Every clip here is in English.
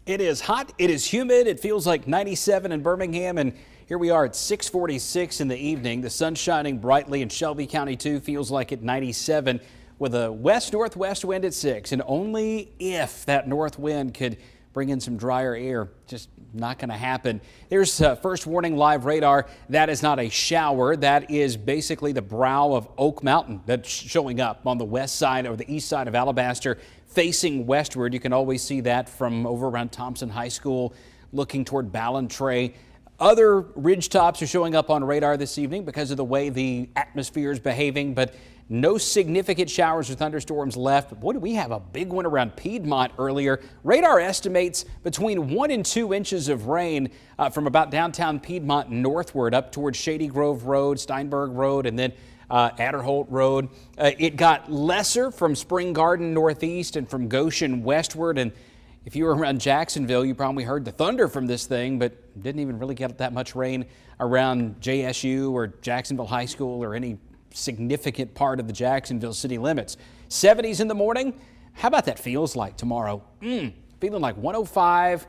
It is hot, it is humid, it feels like 97 in Birmingham, and here we are at 6:46 in the evening. The sun shining brightly in Shelby County too, feels like at 97 with a west-northwest wind at 6, and only if that north wind could bring in some drier air. Just not going to happen. There's first warning live radar. That is not a shower. That is basically the brow of Oak Mountain that's showing up on the west side or the east side of Alabaster facing westward. You can always see that from over around Thompson High School looking toward Ballantrae. Other ridge tops are showing up on radar this evening because of the way the atmosphere is behaving, but no significant showers or thunderstorms left. But boy, do we have a big one around Piedmont earlier. Radar estimates between 1 and 2 inches of rain from about downtown Piedmont northward up towards Shady Grove Road, Steinberg Road, and then Adderholt Road. It got lesser from Spring Garden northeast and from Goshen westward. And if you were around Jacksonville, you probably heard the thunder from this thing, but didn't even really get that much rain around JSU or Jacksonville High School or any significant part of the Jacksonville city limits. 70s in the morning. How about that feels like tomorrow? Feeling like 105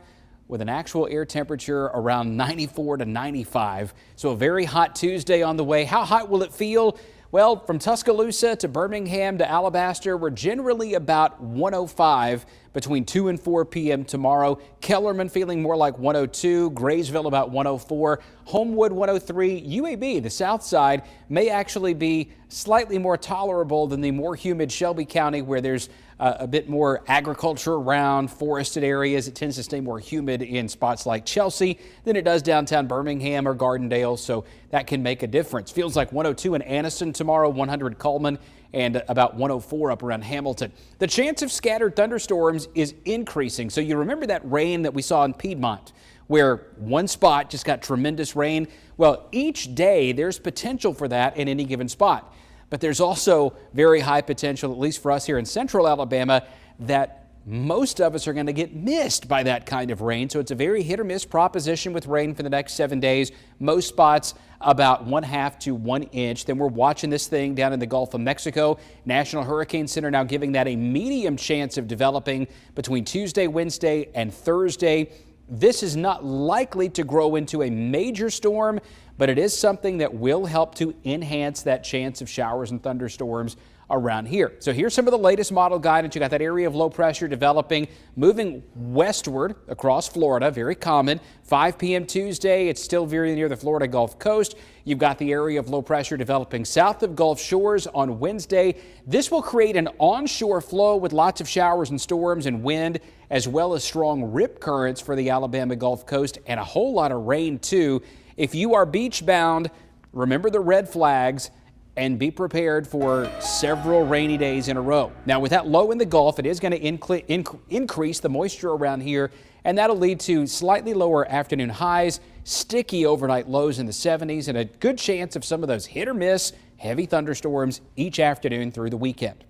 with an actual air temperature around 94 to 95. So a very hot Tuesday on the way. How hot will it feel? Well, from Tuscaloosa to Birmingham to Alabaster, we're generally about 105 between 2 and 4 p.m. tomorrow. Kellerman feeling more like 102, Graysville about 104, Homewood 103, UAB, the south side, may actually be slightly more tolerable than the more humid Shelby County, where there's a bit more agriculture around, forested areas. It tends to stay more humid in spots like Chelsea than it does downtown Birmingham or Gardendale, so that can make a difference. Feels like 102 in Anniston tomorrow, 100 Coleman, and about 104 up around Hamilton. The chance of scattered thunderstorms is increasing. So you remember that rain that we saw in Piedmont, where one spot just got tremendous rain? Well, each day there's potential for that in any given spot. But there's also very high potential, at least for us here in central Alabama, that most of us are going to get missed by that kind of rain. So it's a very hit or miss proposition with rain for the next 7 days. Most spots about 1/2 to 1 inch. Then we're watching this thing down in the Gulf of Mexico. National Hurricane Center now giving that a medium chance of developing between Tuesday, Wednesday, and Thursday. This is not likely to grow into a major storm, but it is something that will help to enhance that chance of showers and thunderstorms around here. So here's some of the latest model guidance. You got that area of low pressure developing, moving westward across Florida, very common. 5 p.m. Tuesday, it's still very near the Florida Gulf Coast. You've got the area of low pressure developing south of Gulf Shores on Wednesday. This will create an onshore flow with lots of showers and storms and wind, as well as strong rip currents for the Alabama Gulf Coast and a whole lot of rain too. If you are beach bound, remember the red flags and be prepared for several rainy days in a row. Now, with that low in the Gulf, it is going to increase the moisture around here, and that'll lead to slightly lower afternoon highs, sticky overnight lows in the 70s, and a good chance of some of those hit or miss heavy thunderstorms each afternoon through the weekend.